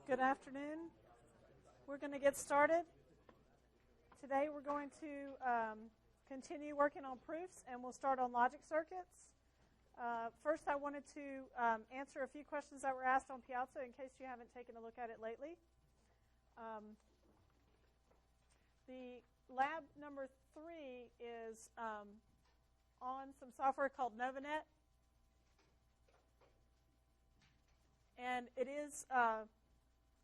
Good afternoon. We're going to get started. Today we're going to continue working on proofs, and we'll start on logic circuits. First, I wanted to answer a few questions that were asked on Piazza in case you haven't taken a look at it lately. The lab number 3 is on some software called Novanet. And it is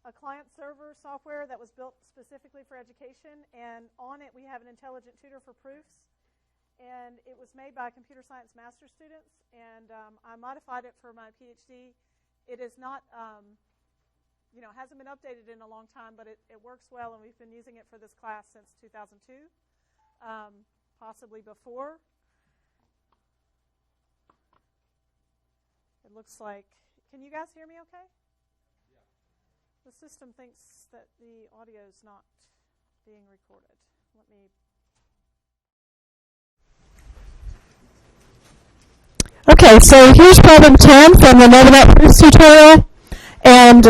a client-server software that was built specifically for education. And on it, we have an intelligent tutor for proofs. And it was made by computer science master's students. And I modified it for my PhD. It is not, hasn't been updated in a long time, but it works well. And we've been using it for this class since 2002, possibly before. It looks like, can you guys hear me okay? Yeah. The system thinks that the audio is not being recorded. Let me. Okay, so here's problem 10 from the Novanet proofs tutorial. And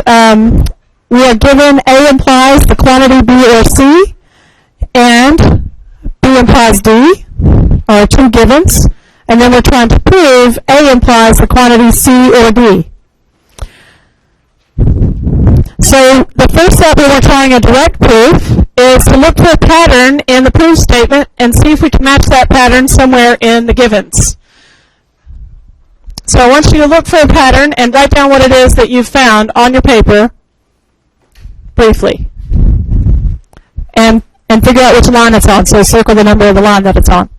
we are given A implies the quantity B or C, and B implies D, are two givens. And then we're trying to prove A implies the quantity C or D. So the first step when we're trying a direct proof is to look for a pattern in the proof statement and see if we can match that pattern somewhere in the givens. So I want you to look for a pattern and write down what it is that you've found on your paper briefly. And figure out which line it's on. So circle the number of the line that it's on.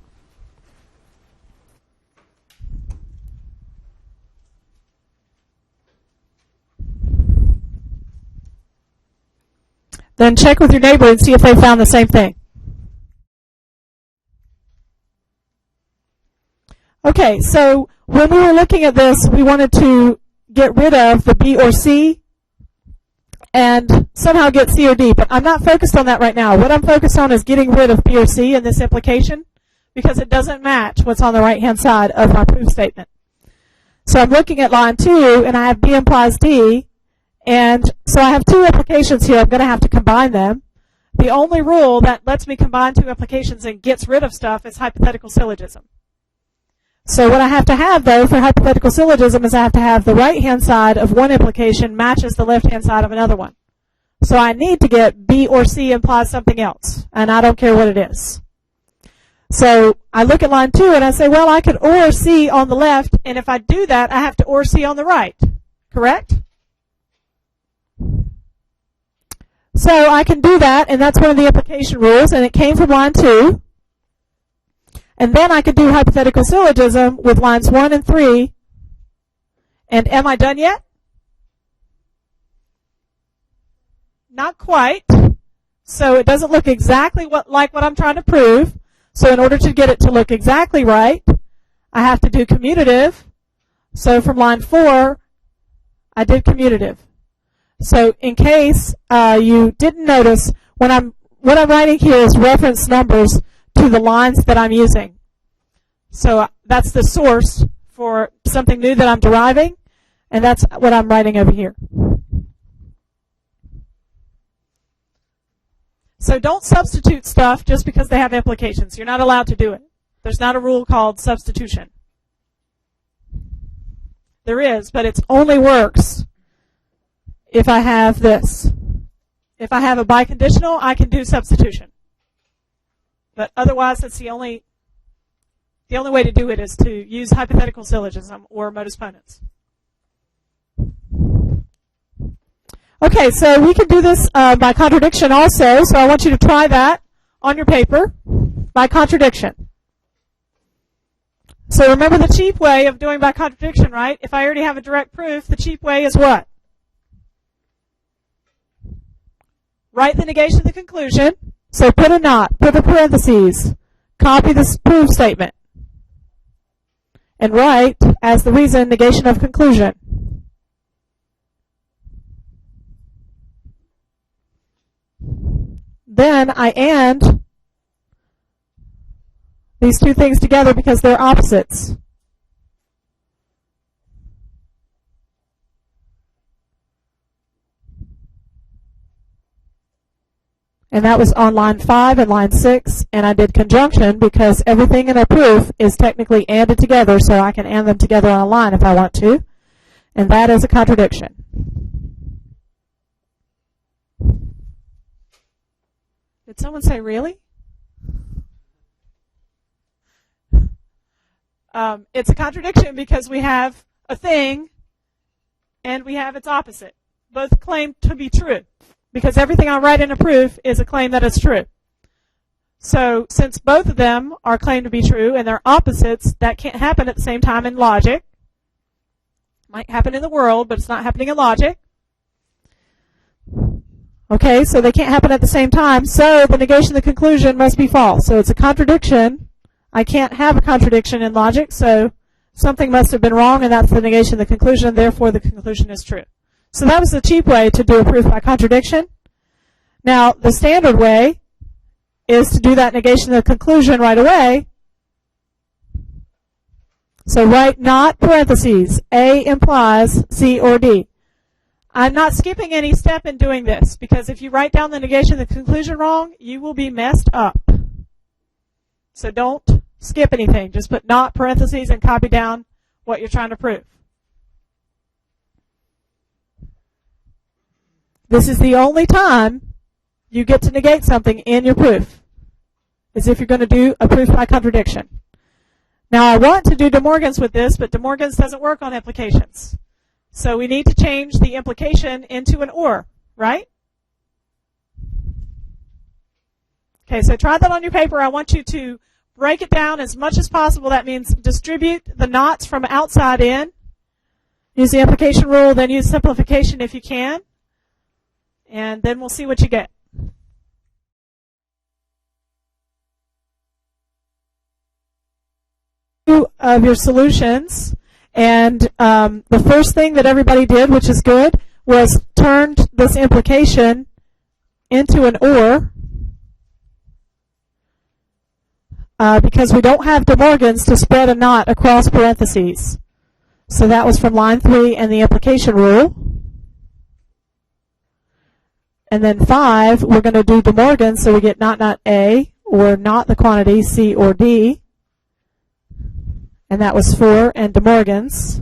Then check with your neighbor and see if they found the same thing. Okay, so when we were looking at this, we wanted to get rid of the B or C and somehow get C or D, but I'm not focused on that right now. What I'm focused on is getting rid of B or C in this implication because it doesn't match what's on the right-hand side of my proof statement. So I'm looking at line 2, and I have B implies D. And so I have two implications here. I'm going to have to combine them. The only rule that lets me combine two implications and gets rid of stuff is hypothetical syllogism. So what I have to have, though, for hypothetical syllogism is I have to have the right-hand side of one implication matches the left-hand side of another one. So I need to get B or C implies something else, and I don't care what it is. So I look at line 2, and I say, well, I could OR C on the left, and if I do that, I have to OR C on the right. Correct? So I can do that, and that's one of the implication rules, and it came from line 2. And then I could do hypothetical syllogism with lines 1 and 3. And am I done yet? Not quite. So it doesn't look exactly like what I'm trying to prove. So in order to get it to look exactly right, I have to do commutative. So from line 4, I did commutative. So in case you didn't notice, what I'm writing here is reference numbers to the lines that I'm using. So that's the source for something new that I'm deriving, and that's what I'm writing over here. So don't substitute stuff just because they have implications. You're not allowed to do it. There's not a rule called substitution. There is, but it only works if I have this. If I have a biconditional, I can do substitution. But otherwise, that's the only way to do it is to use hypothetical syllogism or modus ponens. Okay, so we can do this by contradiction also. So I want you to try that on your paper by contradiction. So remember the cheap way of doing by contradiction, right? If I already have a direct proof, the cheap way is what? Write the negation of the conclusion. So put a not, put a parentheses, copy this proof statement, and write as the reason negation of conclusion. Then I and these two things together because they're opposites. And that was on line 5 and line 6, and I did conjunction because everything in a proof is technically ANDed together, so I can AND them together on a line if I want to, and that is a contradiction. Did someone say really? It's a contradiction because we have a thing and we have its opposite. Both claim to be true because everything I write in a proof is a claim that it's true. So since both of them are claimed to be true and they're opposites, that can't happen at the same time in logic. Might happen in the world, but it's not happening in logic. Okay, so they can't happen at the same time, so the negation of the conclusion must be false. So it's a contradiction. I can't have a contradiction in logic, so something must have been wrong, and that's the negation of the conclusion, therefore the conclusion is true. So that was the cheap way to do a proof by contradiction. Now, the standard way is to do that negation of the conclusion right away. So write not parentheses, A implies C or D. I'm not skipping any step in doing this, because if you write down the negation of the conclusion wrong, you will be messed up. So don't skip anything. Just put not parentheses and copy down what you're trying to prove. This is the only time you get to negate something in your proof, is if you're going to do a proof by contradiction. Now I want to do De Morgan's with this, but De Morgan's doesn't work on implications. So we need to change the implication into an or, right? Okay, so try that on your paper. I want you to break it down as much as possible. That means distribute the knots from outside in. Use the implication rule, then use simplification if you can. And then we'll see what you get. Of your solutions, and the first thing that everybody did, which is good, was turned this implication into an or, because we don't have De Morgan's to spread a knot across parentheses. So that was from line 3 and the implication rule. And then 5, we're going to do De Morgan's, so we get not A, or not the quantity C or D. And that was 4 and De Morgan's.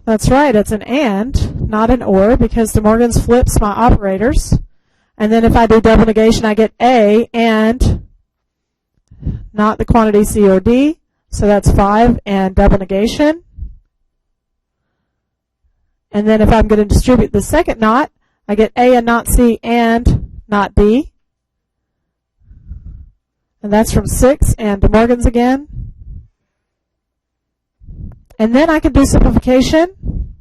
That's right, it's an and, not an or, because De Morgan's flips my operators. And then if I do double negation, I get A and not the quantity C or D. So that's 5 and double negation. And then if I'm going to distribute the second knot, I get A and not C and not D. And that's from 6 and De Morgan's again. And then I can do simplification.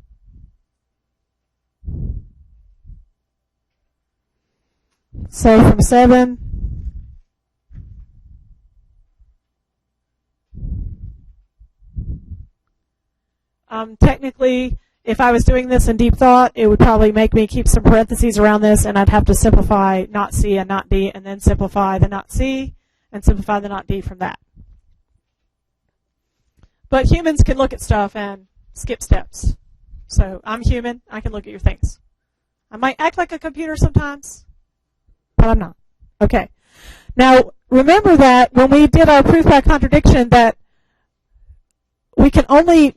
So from 7, technically, if I was doing this in deep thought, it would probably make me keep some parentheses around this, and I'd have to simplify not C and not D, and then simplify the not C, and simplify the not D from that. But humans can look at stuff and skip steps. So I'm human, I can look at your things. I might act like a computer sometimes, but I'm not. Okay. Now, remember that when we did our proof by contradiction, that we can only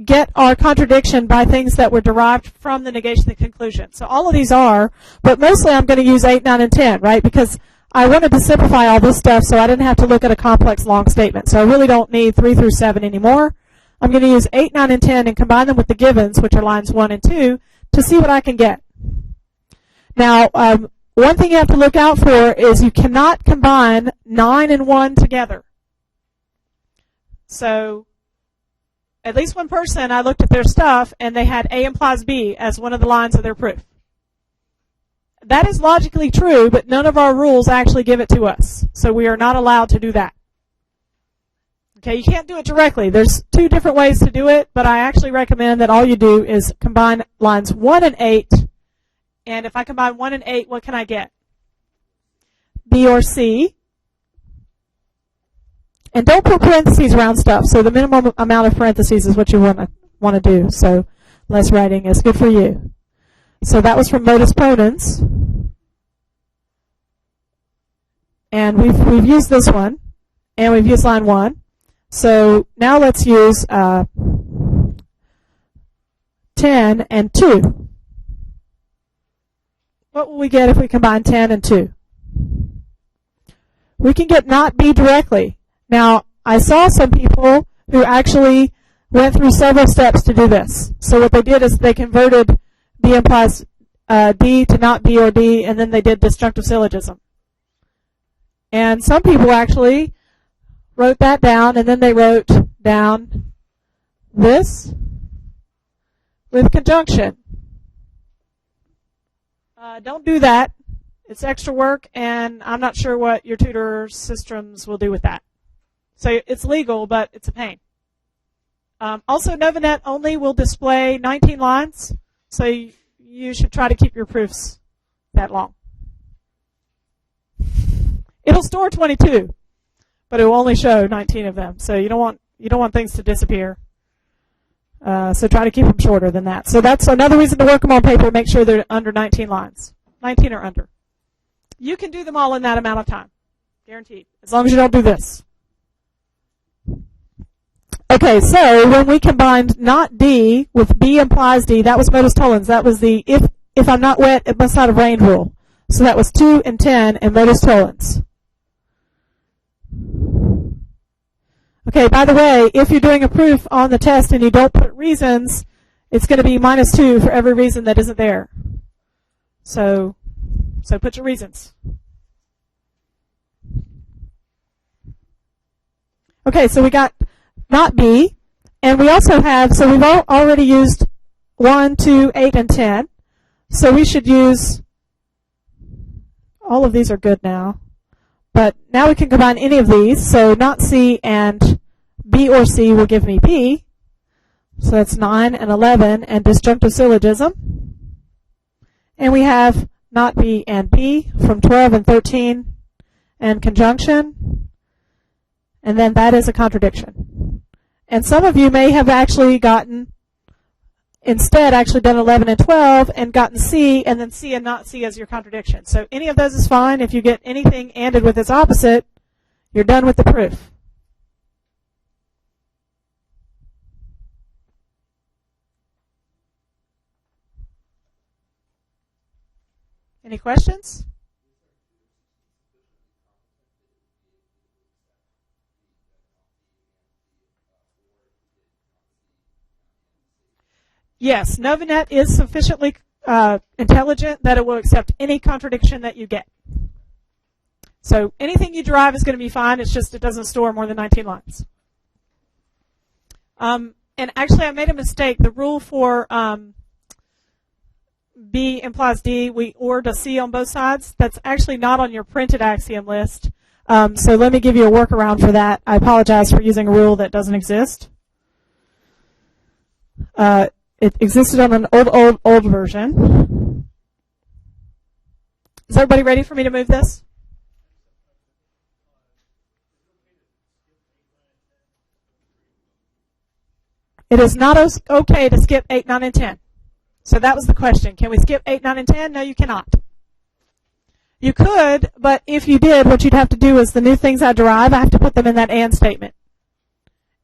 get our contradiction by things that were derived from the negation of the conclusion. So all of these are, but mostly I'm going to use 8, 9, and 10, right? Because I wanted to simplify all this stuff so I didn't have to look at a complex long statement. So I really don't need 3 through 7 anymore. I'm going to use 8, 9, and 10 and combine them with the givens, which are lines 1 and 2, to see what I can get. Now, one thing you have to look out for is you cannot combine 9 and 1 together. So at least one person, I looked at their stuff, and they had A implies B as one of the lines of their proof. That is logically true, but none of our rules actually give it to us. So we are not allowed to do that. Okay, you can't do it directly. There's 2 different ways to do it, but I actually recommend that all you do is combine lines 1 and 8. And if I combine 1 and 8, what can I get? B or C. And don't put parentheses around stuff. So the minimum amount of parentheses is what you want to do. So less writing is good for you. So that was from modus ponens. And we've used this one, and we've used line 1. So now let's use 10 and 2. What will we get if we combine 10 and 2? We can get not B directly. Now, I saw some people who actually went through several steps to do this. So what they did is they converted B implies D to not B or D, and then they did disjunctive syllogism. And some people actually wrote that down, and then they wrote down this with conjunction. Don't do that. It's extra work, and I'm not sure what your tutor systems will do with that. So it's legal, but it's a pain. Also, Novanet only will display 19 lines, so you should try to keep your proofs that long. It'll store 22, but it will only show 19 of them. So you don't want things to disappear. So try to keep them shorter than that. So that's another reason to work them on paper. Make sure they're under 19 lines, 19 or under. You can do them all in that amount of time, guaranteed, as long as you don't do this. Okay, so when we combined not D with B implies D, that was modus tollens. That was the if I'm not wet, it must not have rained rule. So that was 2 and 10 and modus tollens. Okay, by the way, if you're doing a proof on the test and you don't put reasons, it's going to be -2 for every reason that isn't there. So put your reasons. Okay, so we got not B, and we also have, so we've already used 1, 2, 8, and 10. So we should use, all of these are good now. But now we can combine any of these. So not C and B or C will give me B. So that's 9 and 11 and disjunctive syllogism. And we have not B and B from 12 and 13 and conjunction. And then that is a contradiction. And some of you may have actually gotten, instead actually done 11 and 12 and gotten C, and then C and not C as your contradiction. So any of those is fine. If you get anything ANDed with its opposite, you're done with the proof. Any questions? Yes, Novanet is sufficiently intelligent that it will accept any contradiction that you get. So anything you derive is going to be fine. It's just it doesn't store more than 19 lines. And actually, I made a mistake. The rule for B implies D, we ORed a C on both sides. That's actually not on your printed axiom list. So let me give you a workaround for that. I apologize for using a rule that doesn't exist. It existed on an old version. Is everybody ready for me to move this? It is not okay to skip 8, 9, and 10. So that was the question. Can we skip 8, 9, and 10? No, you cannot. You could, but if you did, what you'd have to do is the new things I derive, I have to put them in that AND statement.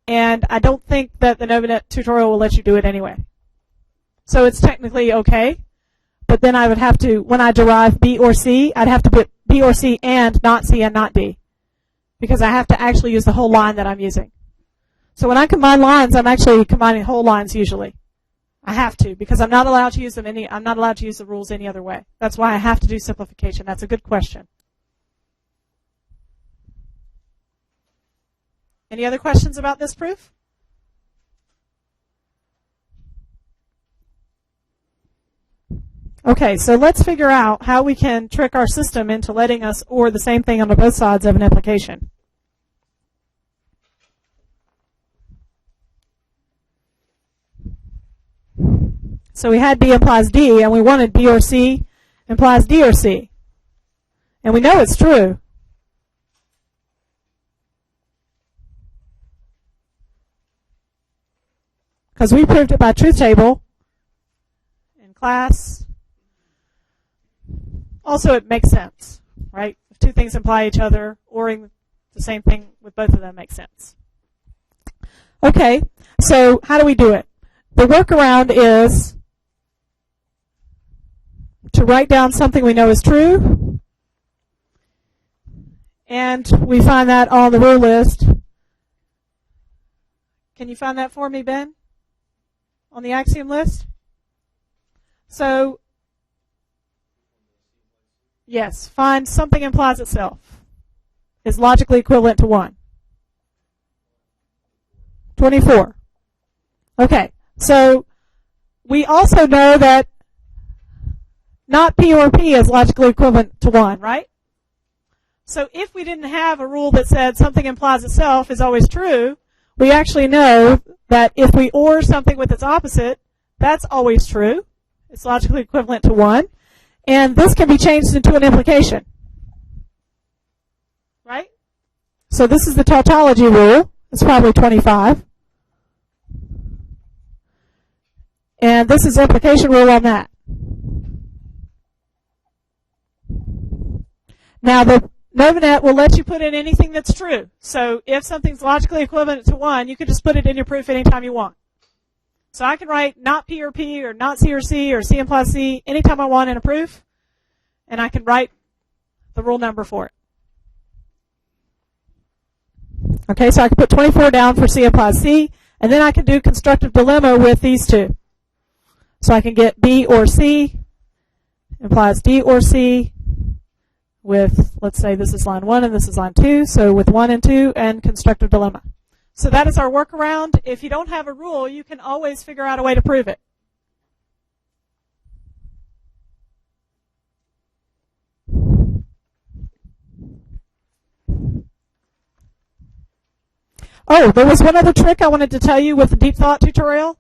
And I don't think that the Novanet tutorial will let you do it anyway. So it's technically okay, but then I would have to, when I derive B or C, I'd have to put B or C and not D, because I have to actually use the whole line that I'm using. So when I combine lines, I'm actually combining whole lines usually. I have to, because I'm not allowed to use them I'm not allowed to use the rules any other way. That's why I have to do simplification. That's a good question. Any other questions about this proof? Okay, so let's figure out how we can trick our system into letting us OR the same thing on both sides of an implication. So we had B implies D, and we wanted B or C implies D or C. And we know it's true. Because we proved it by truth table in class Also, it makes sense, right? If two things imply each other, oring the same thing with both of them makes sense. Okay, so how do we do it? The workaround is to write down something we know is true, and we find that on the rule list. Can you find that for me, Ben? On the axiom list? So, yes, find something implies itself is logically equivalent to 1. 24. Okay, so we also know that not P or P is logically equivalent to 1, right? So if we didn't have a rule that said something implies itself is always true, we actually know that if we OR something with its opposite, that's always true. It's logically equivalent to 1. And this can be changed into an implication. Right? So this is the tautology rule. It's probably 25. And this is implication rule on that. Now the Novanet will let you put in anything that's true. So if something's logically equivalent to 1, you can just put it in your proof anytime you want. So I can write not P or P or not C or C or C implies C anytime I want in a proof, and I can write the rule number for it. Okay, so I can put 24 down for C implies C, and then I can do constructive dilemma with these two. So I can get B or C implies D or C with, let's say this is line 1 and this is line 2, so with 1 and 2 and constructive dilemma. So that is our workaround. If you don't have a rule, you can always figure out a way to prove it. Oh, there was one other trick I wanted to tell you with the deep thought tutorial.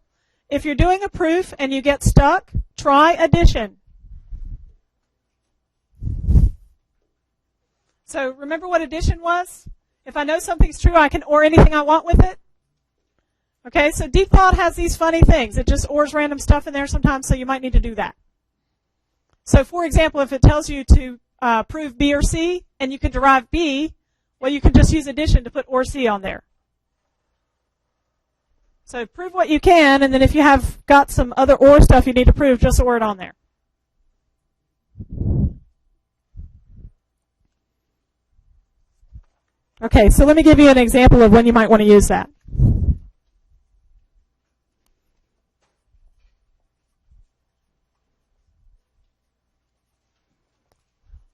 If you're doing a proof and you get stuck, try addition. So remember what addition was? If I know something's true, I can OR anything I want with it. Okay, so deep thought has these funny things. It just ORs random stuff in there sometimes, so you might need to do that. So for example, if it tells you to prove B or C, and you can derive B, well, you can just use addition to put OR C on there. So prove what you can, and then if you have got some other OR stuff you need to prove, just OR it on there. Okay, so let me give you an example of when you might want to use that.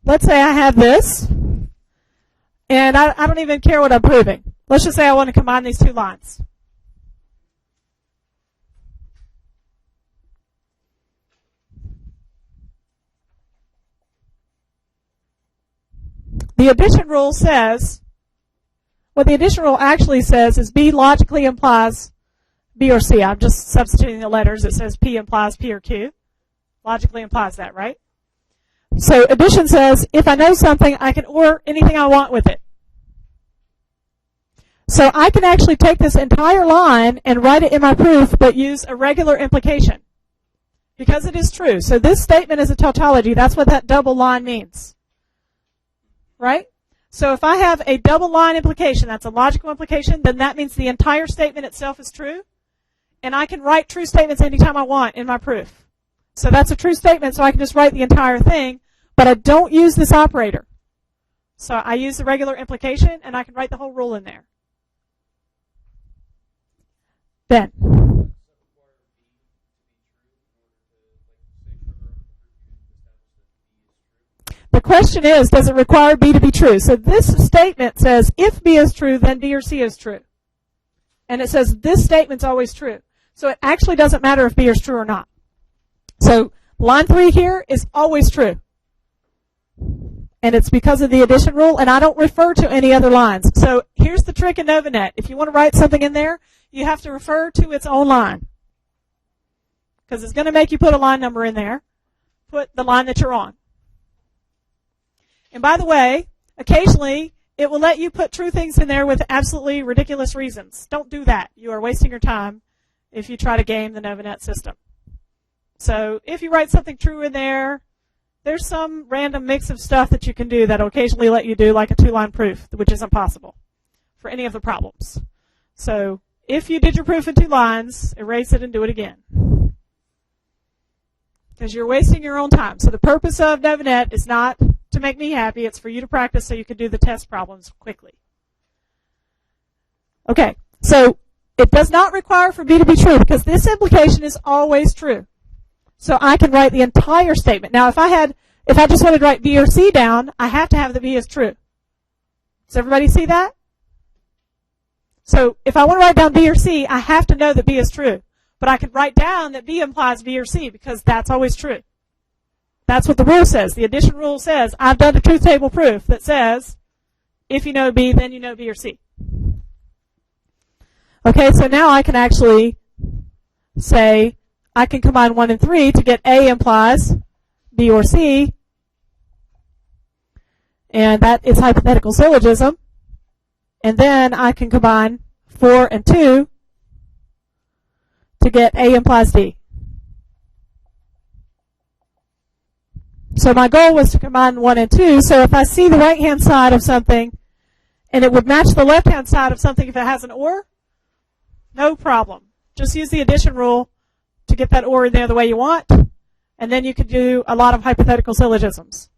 Let's say I have this, and I don't even care what I'm proving. Let's just say I want to combine these two lines. The addition rule says, what the addition rule actually says is B logically implies B or C. I'm just substituting the letters. It says P implies P or Q. Logically implies that, right? So addition says, if I know something, I can OR anything I want with it. So I can actually take this entire line and write it in my proof, but use a regular implication. Because it is true. So this statement is a tautology. That's what that double line means. Right? So if I have a double line implication, that's a logical implication, then that means the entire statement itself is true. And I can write true statements anytime I want in my proof. So that's a true statement, so I can just write the entire thing, but I don't use this operator. So I use the regular implication, and I can write the whole rule in there. Ben. The question is, does it require B to be true? So this statement says, if B is true, then B or C is true. And it says this statement's always true. So it actually doesn't matter if B is true or not. So line 3 here is always true. And it's because of the addition rule, and I don't refer to any other lines. So here's the trick in Novanet. If you want to write something in there, you have to refer to its own line. Because it's going to make you put a line number in there. Put the line that you're on. And by the way, occasionally it will let you put true things in there with absolutely ridiculous reasons. Don't do that. You are wasting your time if you try to game the Novanet system. So if you write something true in there, there's some random mix of stuff that you can do that will occasionally let you do like a 2-line proof, which isn't possible for any of the problems. So if you did your proof in 2 lines, erase it and do it again. Because you're wasting your own time. So the purpose of NovaNet is not to make me happy. It's for you to practice so you can do the test problems quickly. Okay, so it does not require for B to be true because this implication is always true. So I can write the entire statement. Now if I just wanted to write B or C down, I have to have the B as true. Does everybody see that? So if I want to write down B or C, I have to know that B is true. But I could write down that B implies B or C because that's always true. That's what the rule says. The addition rule says, I've done a truth table proof that says, if you know B, then you know B or C. Okay, so now I can actually say, I can combine 1 and 3 to get A implies B or C. And that is hypothetical syllogism. And then I can combine 4 and 2 to get A implies D. So my goal was to combine 1 and 2. So if I see the right-hand side of something, and it would match the left-hand side of something if it has an OR, no problem. Just use the addition rule to get that OR in there the way you want, and then you can do a lot of hypothetical syllogisms.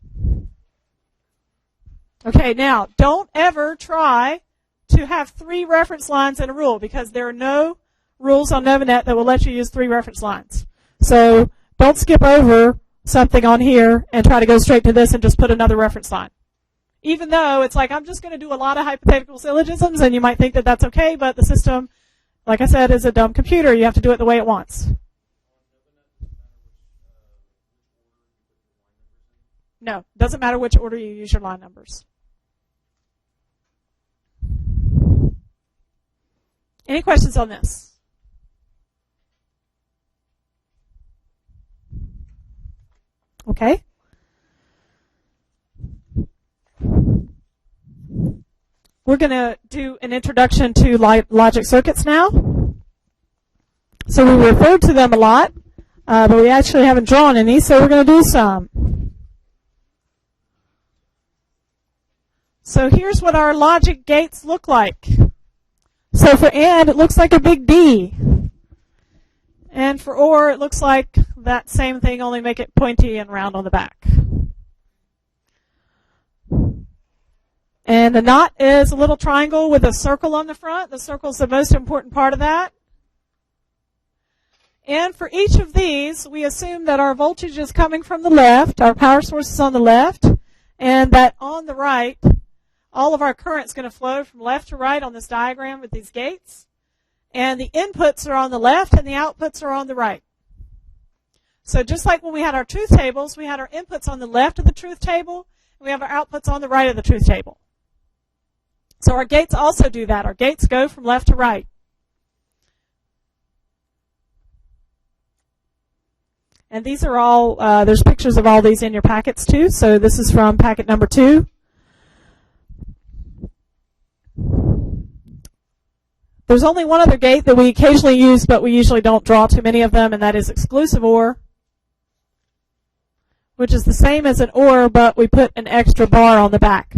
Okay, now, don't ever try to have 3 reference lines in a rule because there are no rules on NovaNet that will let you use 3 reference lines. So don't skip over something on here and try to go straight to this and just put another reference line. Even though it's like I'm just going to do a lot of hypothetical syllogisms and you might think that that's okay, but the system, like I said, is a dumb computer. You have to do it the way it wants. No, doesn't matter which order you use your line numbers. Any questions on this? Okay. We're going to do an introduction to logic circuits now. So we referred to them a lot, but we actually haven't drawn any, so we're going to do some. So here's what our logic gates look like. So for AND, it looks like a big D. And for OR, it looks like that same thing, only make it pointy and round on the back. And the NOT is a little triangle with a circle on the front. The circle is the most important part of that. And for each of these, we assume that our voltage is coming from the left, our power source is on the left, and that on the right, all of our current is going to flow from left to right on this diagram with these gates. And the inputs are on the left and the outputs are on the right. So just like when we had our truth tables, we had our inputs on the left of the truth table, and we have our outputs on the right of the truth table. So our gates also do that. Our gates go from left to right. And these are all, there's pictures of all these in your packets too. So this is from packet number 2. There's only one other gate that we occasionally use, but we usually don't draw too many of them, and that is exclusive OR, which is the same as an OR, but we put an extra bar on the back.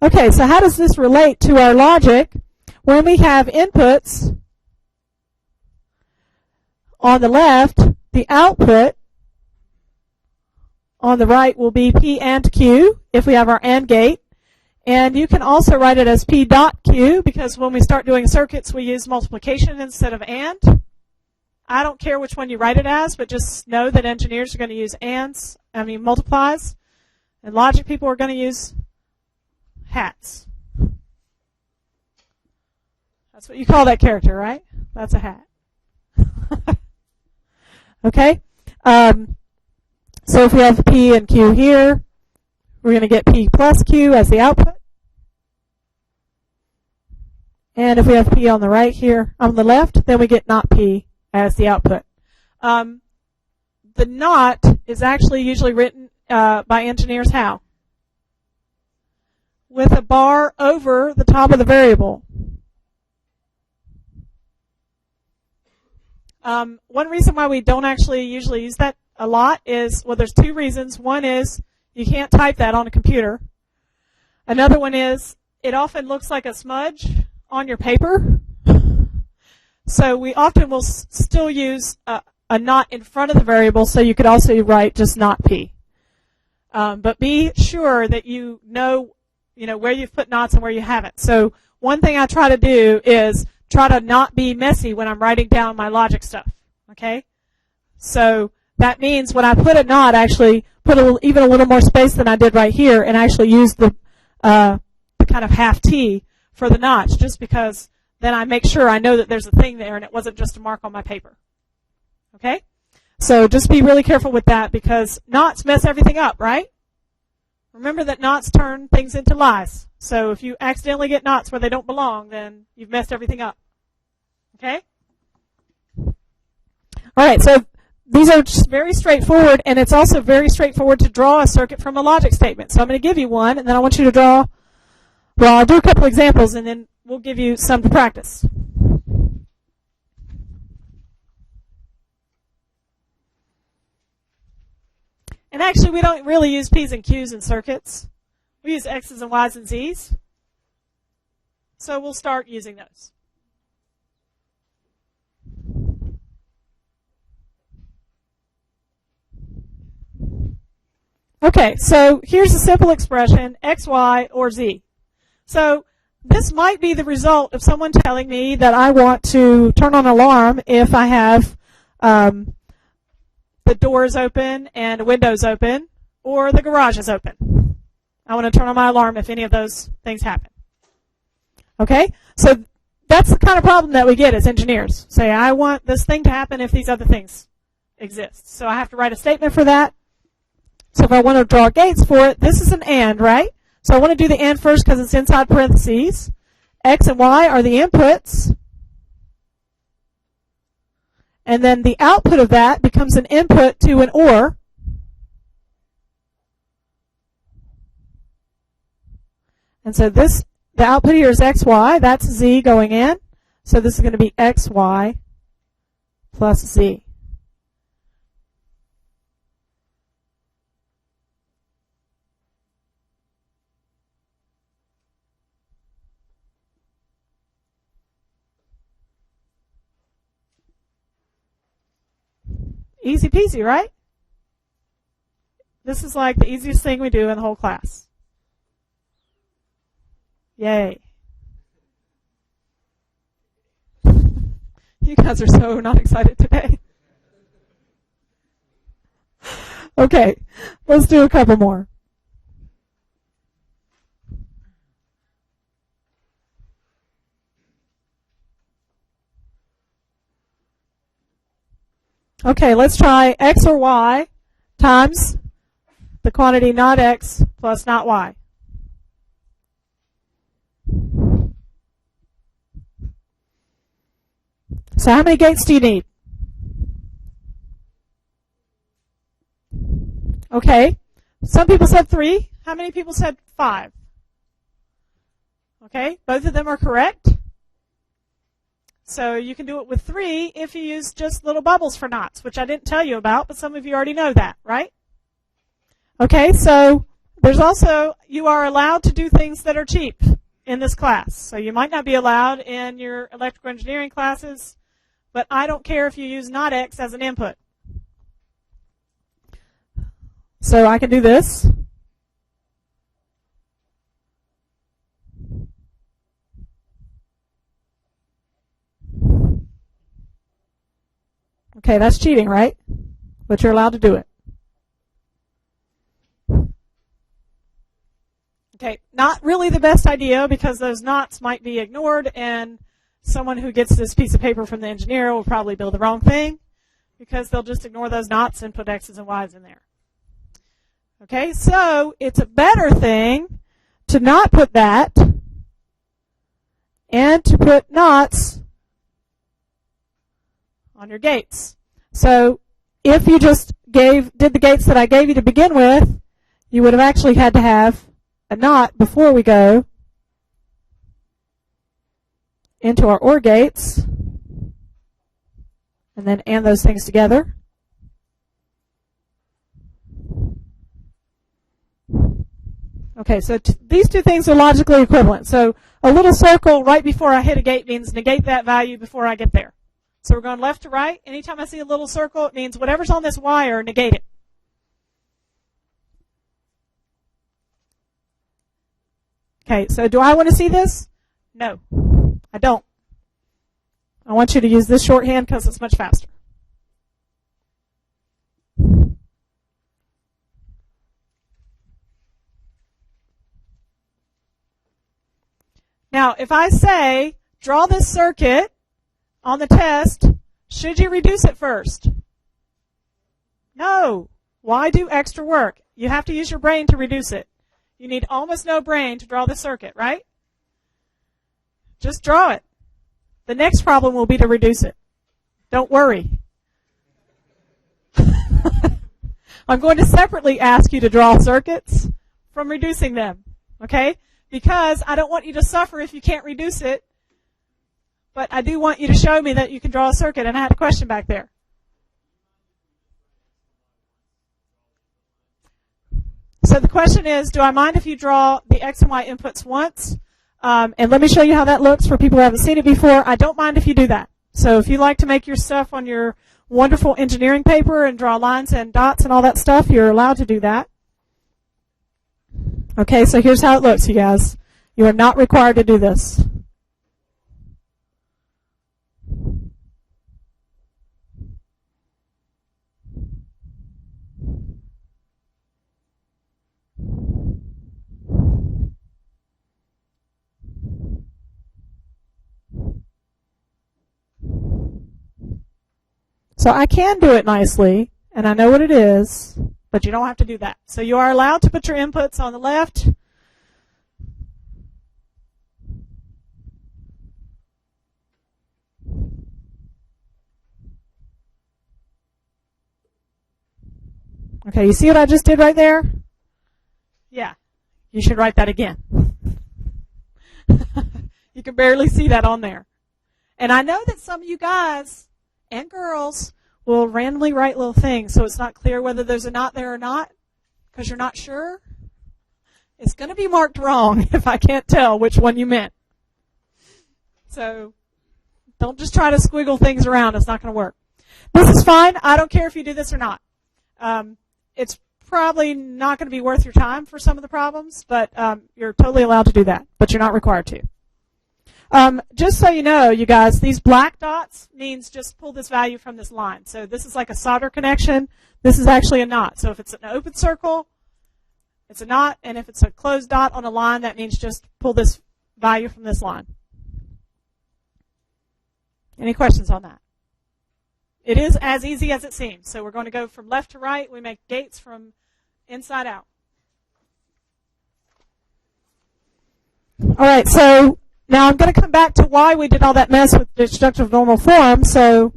Okay, so how does this relate to our logic when we have inputs on the left, the output on the right will be P and Q if we have our AND gate. And you can also write it as P dot Q because when we start doing circuits, we use multiplication instead of AND. I don't care which one you write it as, but just know that engineers are going to use multiplies. And logic people are going to use hats. That's what you call that character, right? That's a hat. Okay? So if we have P and Q here, we're going to get P plus Q as the output. And if we have P on the right here, on the left, then we get not P as the output. The not is actually usually written by engineers how? With a bar over the top of the variable. One reason why we don't actually usually use that a lot is, well, there's two reasons. One is you can't type that on a computer. Another one is it often looks like a smudge on your paper. So we often will still use a not in front of the variable, so you could also write just not p. But be sure that you know where you've put nots and where you haven't. So one thing I try to do is try to not be messy when I'm writing down my logic stuff. Okay? So that means when I put a not, actually put even a little more space than I did right here, and actually use the kind of half T for the notch, just because then I make sure I know that there's a thing there and it wasn't just a mark on my paper. Okay? So just be really careful with that, because knots mess everything up, right? Remember that knots turn things into lies. So if you accidentally get knots where they don't belong, then you've messed everything up. Okay? All right, so these are just very straightforward, and it's also very straightforward to draw a circuit from a logic statement. So I'm going to give you one, and then I want you to draw, well, I'll do a couple examples, and then we'll give you some to practice. And actually, we don't really use P's and Q's in circuits. We use X's and Y's and Z's. So we'll start using those. Okay, so here's a simple expression, X, Y, or Z. So this might be the result of someone telling me that I want to turn on an alarm if I have the doors open and the windows open, or the garage is open. I want to turn on my alarm if any of those things happen. Okay? So that's the kind of problem that we get as engineers. Say, I want this thing to happen if these other things exist. So I have to write a statement for that. So if I want to draw gates for it, this is an AND, right? So I want to do the AND first because it's inside parentheses. X and Y are the inputs. And then the output of that becomes an input to an OR. And so the output here is XY. That's Z going in. So this is going to be XY plus Z. Easy peasy, right? This is like the easiest thing we do in the whole class. Yay. You guys are so not excited today. Okay, let's do a couple more. Okay, let's try X or Y times the quantity not X plus not Y. So how many gates do you need? Okay, some people said 3. How many people said 5? Okay, both of them are correct. So you can do it with 3 if you use just little bubbles for knots, which I didn't tell you about, but some of you already know that, right? Okay, so there's also, you are allowed to do things that are cheap in this class. So you might not be allowed in your electrical engineering classes, but I don't care if you use not X as an input. So I can do this. Okay, that's cheating, right? But you're allowed to do it. Okay, not really the best idea because those knots might be ignored, and someone who gets this piece of paper from the engineer will probably build the wrong thing because they'll just ignore those knots and put X's and Y's in there. Okay, so it's a better thing to not put that and to put knots on your gates. So if you just did the gates that I gave you to begin with, you would have actually had to have a knot before we go into our OR gates. and then AND those things together. Okay, so these two things are logically equivalent. So a little circle right before I hit a gate means negate that value before I get there. So we're going left to right. Anytime I see a little circle, it means whatever's on this wire, negate it. Okay, so do I want to see this? No, I don't. I want you to use this shorthand because it's much faster. Now, if I say, draw this circuit on the test, should you reduce it first? No. Why do extra work? You have to use your brain to reduce it. You need almost no brain to draw the circuit, right? Just draw it. The next problem will be to reduce it. Don't worry. I'm going to separately ask you to draw circuits from reducing them, okay? Because I don't want you to suffer if you can't reduce it, but I do want you to show me that you can draw a circuit, and I had a question back there. So the question is, do I mind if you draw the X and Y inputs once? And let me show you how that looks for people who haven't seen it before. I don't mind if you do that. So if you like to make your stuff on your wonderful engineering paper and draw lines and dots and all that stuff, you're allowed to do that. Okay, so here's how it looks, you guys. You are not required to do this. So I can do it nicely, and I know what it is, but you don't have to do that. So you are allowed to put your inputs on the left. Okay, you see what I just did right there? Yeah, you should write that again. You can barely see that on there. And I know that some of you guys and girls will randomly write little things so it's not clear whether there's a knot there or not because you're not sure. It's going to be marked wrong if I can't tell which one you meant. So don't just try to squiggle things around. It's not going to work. This is fine. I don't care if you do this or not. It's probably not going to be worth your time for some of the problems, but you're totally allowed to do that, but you're not required to. Just so you know, you guys, these black dots means just pull this value from this line. So this is like a solder connection. This is actually a knot. So if it's an open circle, it's a knot, and if it's a closed dot on a line, that means just pull this value from this line. Any questions on that? It is as easy as it seems. So we're going to go from left to right. We make gates from inside out. All right, so now I'm going to come back to why we did all that mess with destructive normal form. So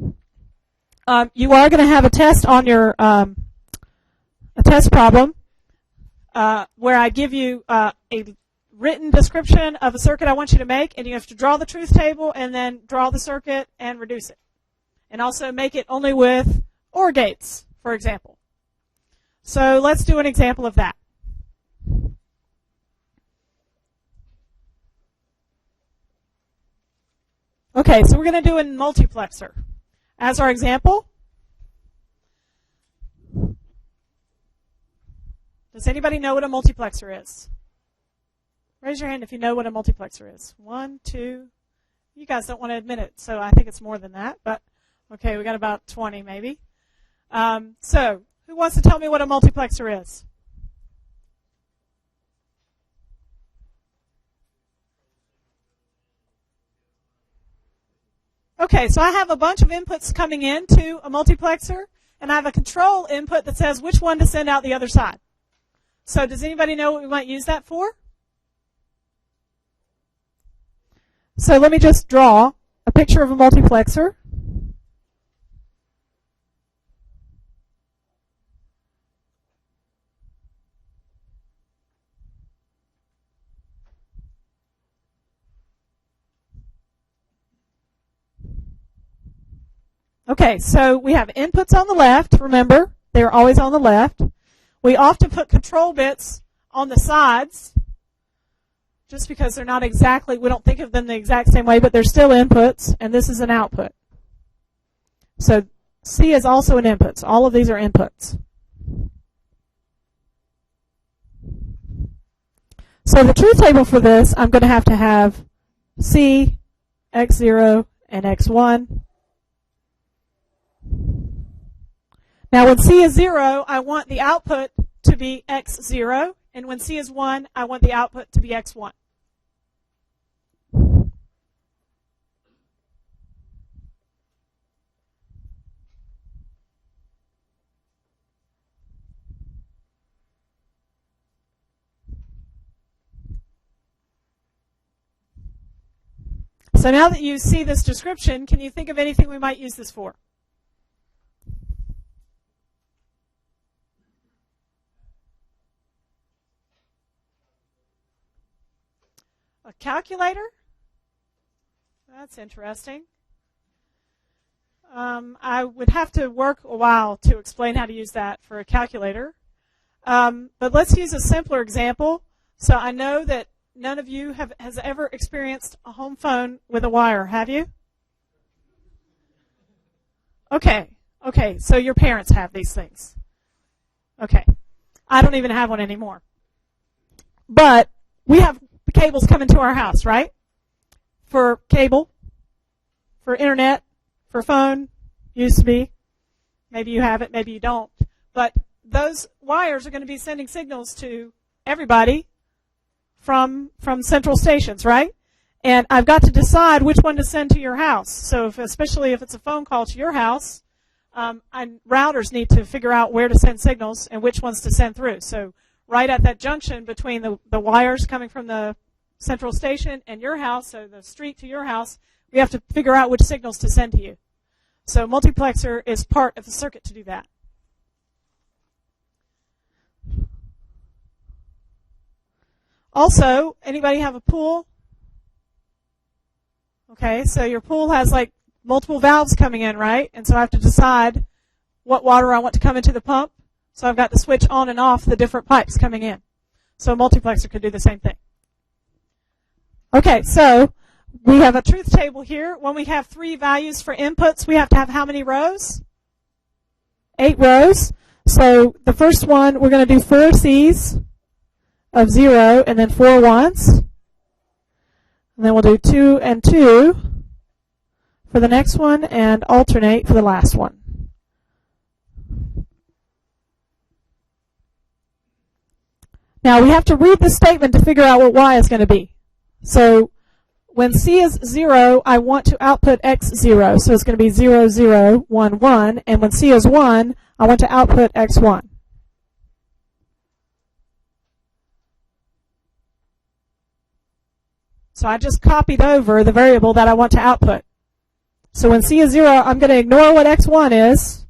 you are going to have a test on your a test problem where I give you a written description of a circuit I want you to make, and you have to draw the truth table and then draw the circuit and reduce it. And also make it only with OR gates, for example. So let's do an example of that. Okay, so we're going to do a multiplexer. As our example, does anybody know what a multiplexer is? Raise your hand if you know what a multiplexer is. 1, 2. You guys don't want to admit it, so I think it's more than that, but okay, we got about 20 maybe. So, who wants to tell me what a multiplexer is? Okay, so I have a bunch of inputs coming into a multiplexer, and I have a control input that says which one to send out the other side. So does anybody know what we might use that for? So let me just draw a picture of a multiplexer. Okay, so we have inputs on the left. Remember, they're always on the left. We often put control bits on the sides just because they're not exactly, we don't think of them the exact same way, but they're still inputs, and this is an output. So C is also an input. So all of these are inputs. So the truth table for this, I'm going to have C, x0, and x1. Now when C is 0, I want the output to be x0, and when C is 1, I want the output to be x1. So now that you see this description, can you think of anything we might use this for? A calculator? That's interesting. I would have to work a while to explain how to use that for a calculator. But let's use a simpler example. So I know that none of you has ever experienced a home phone with a wire, have you? Okay, so your parents have these things. Okay, I don't even have one anymore. But we have cables coming to our house, right? For cable, for internet, for phone, used to be. Maybe you have it, maybe you don't. But those wires are going to be sending signals to everybody from central stations, right? And I've got to decide which one to send to your house. So especially if it's a phone call to your house, routers need to figure out where to send signals and which ones to send through. So right at that junction between the wires coming from the central station and your house, so the street to your house, we have to figure out which signals to send to you. So multiplexer is part of the circuit to do that. Also, anybody have a pool? Okay, so your pool has like multiple valves coming in, right? And so I have to decide what water I want to come into the pump. So I've got to switch on and off the different pipes coming in. So a multiplexer could do the same thing. Okay, so we have a truth table here. When we have 3 values for inputs, we have to have how many rows? 8 rows. So the first one, we're going to do 4 C's of 0 and then 4 1s. And then we'll do 2 and 2 for the next one and alternate for the last one. Now we have to read the statement to figure out what y is going to be. So when C is 0, I want to output x0. So it's going to be 0, 0, 1, 1. And when C is 1, I want to output x1. So I just copied over the variable that I want to output. So when C is 0, I'm going to ignore what x1 is.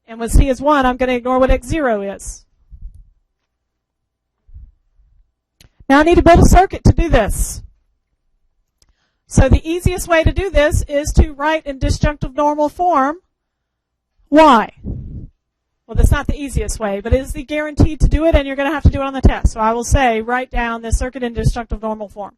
And when C is 1, I'm going to ignore what x0 is. Now I need to build a circuit to do this. So the easiest way to do this is to write in disjunctive normal form y. Well, that's not the easiest way, but it is the guaranteed to do it, and you're going to have to do it on the test. So I will say, write down the circuit in disjunctive normal form.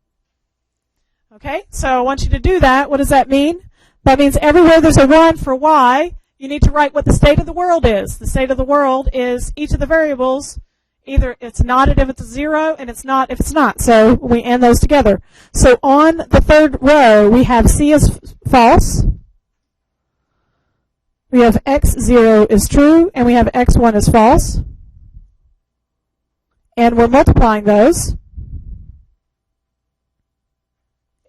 Okay, so I want you to do that. What does that mean? That means everywhere there's a 1 for y, you need to write what the state of the world is. The state of the world is each of the variables, either it's not if it's a 0, and it's not if it's not. So we add those together. So on the third row, we have C is false. We have x0 is true, and we have x1 is false. And we're multiplying those.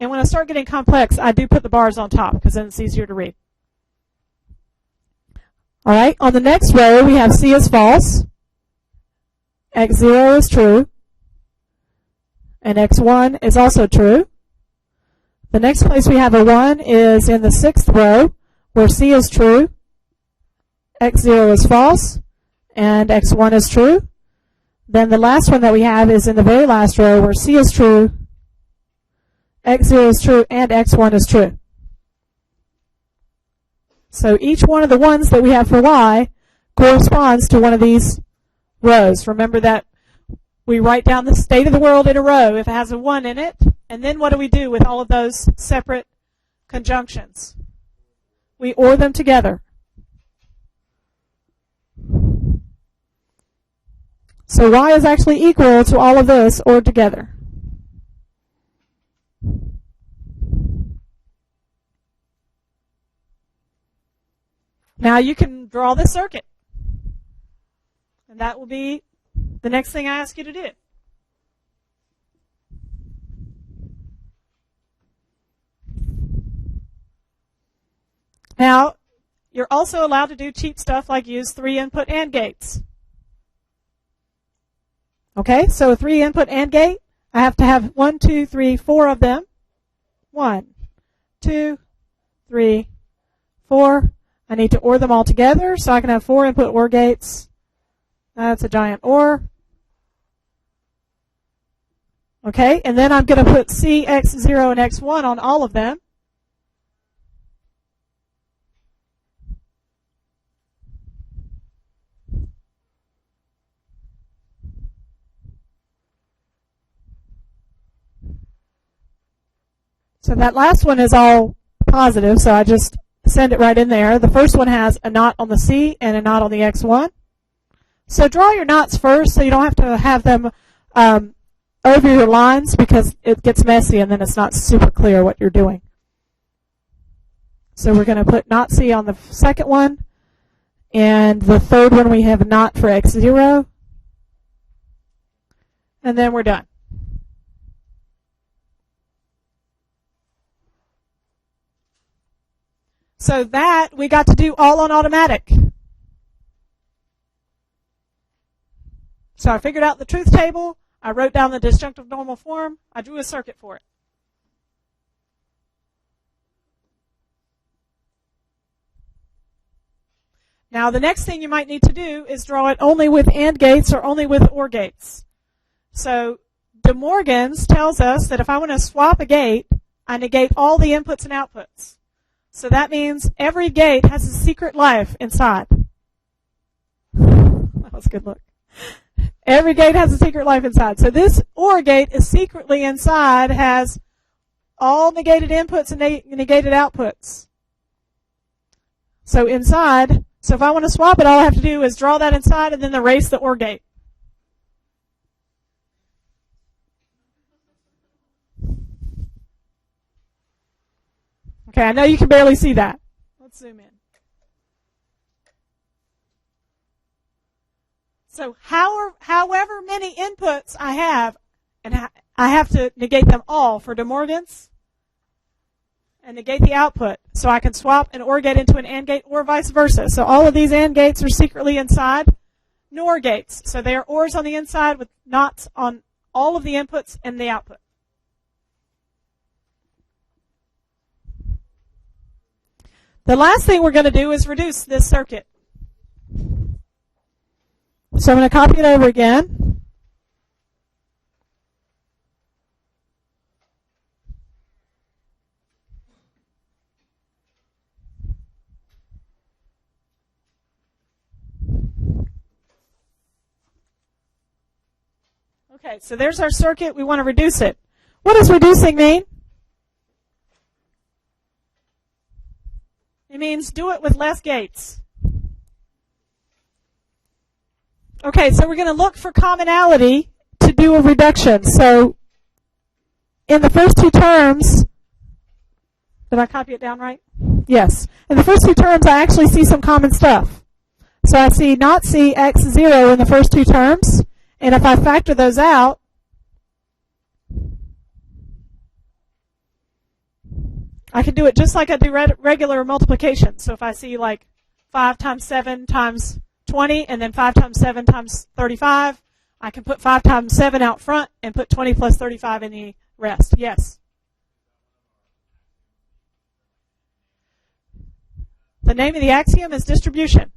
And when I start getting complex, I do put the bars on top, because then it's easier to read. All right, on the next row, we have C is false, x0 is true, and x1 is also true. The next place we have a 1 is in the 6th row, where C is true, x0 is false, and x1 is true. Then the last one that we have is in the very last row where C is true, x0 is true, and x1 is true. So each one of the ones that we have for y corresponds to one of these rows. Remember that we write down the state of the world in a row if it has a 1 in it, and then what do we do with all of those separate conjunctions? We OR them together. So y is actually equal to all of this ORed together. Now you can draw this circuit. And that will be the next thing I ask you to do. Now, you're also allowed to do cheap stuff like use 3-input AND gates. Okay, so a 3-input AND gate, I have to have 1, 2, 3, 4 of them. 1, 2, 3, 4. I need to OR them all together, so I can have 4-input OR gates. That's a giant OR. Okay, and then I'm going to put C, X0, and X1 on all of them. So that last one is all positive, so I just send it right in there. The first one has a knot on the C and a knot on the X1. So draw your knots first so you don't have to have them over your lines because it gets messy and then it's not super clear what you're doing. So we're going to put knot C on the second one, and the third one we have a knot for X0, and then we're done. So that we got to do all on automatic. So I figured out the truth table, I wrote down the disjunctive normal form, I drew a circuit for it. Now the next thing you might need to do is draw it only with AND gates or only with OR gates. So De Morgan's tells us that if I want to swap a gate, I negate all the inputs and outputs. So that means every gate has a secret life inside. That was a good look. Every gate has a secret life inside. So this OR gate is secretly inside, has all negated inputs and negated outputs. So inside, so if I want to swap it, all I have to do is draw that inside and then erase the OR gate. Okay, I know you can barely see that. Let's zoom in. So however many inputs I have, and I have to negate them all for De Morgan's, and negate the output. So I can swap an OR gate into an AND gate or vice versa. So all of these AND gates are secretly inside NOR gates. So they are ORs on the inside with knots on all of the inputs and the output. The last thing we're going to do is reduce this circuit. So I'm going to copy it over again. Okay, so there's our circuit. We want to reduce it. What does reducing mean? It means do it with less gates. Okay, so we're going to look for commonality to do a reduction. So in the first two terms, did I copy it down right? Yes. In the first two terms, I actually see some common stuff. So I see not C, X0 in the first two terms. And if I factor those out, I can do it just like I do regular multiplication. So if I see like 5 times 7 times 20 and then 5 times 7 times 35, I can put 5 times 7 out front and put 20 plus 35 in the rest. Yes? The name of the axiom is distribution.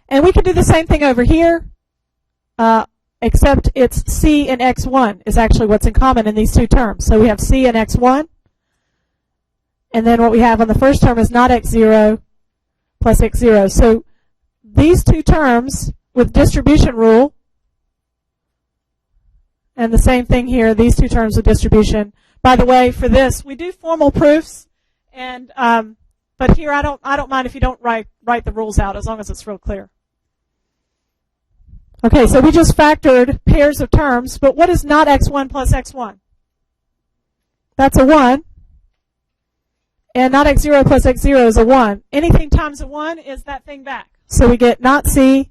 And we can do the same thing over here. except it's C and X1 is actually what's in common in these two terms. So we have C and X1, and then what we have on the first term is not X0 plus X0. So these two terms with distribution rule, and the same thing here, these two terms with distribution. By the way, for this, we do formal proofs, and but here I don't mind if you don't write the rules out as long as it's real clear. Okay, so we just factored pairs of terms, but what is not X1 plus X1? That's a 1. And not X0 plus X0 is a 1. Anything times a 1 is that thing back. So we get not C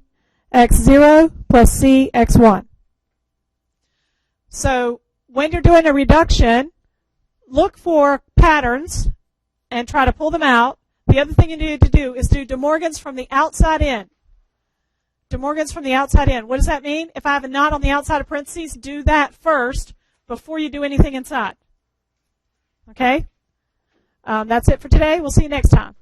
X0 plus C X1. So when you're doing a reduction, look for patterns and try to pull them out. The other thing you need to do is do De Morgan's from the outside in. De Morgan's from the outside in. What does that mean? If I have a not on the outside of parentheses, do that first before you do anything inside. Okay? That's it for today. We'll see you next time.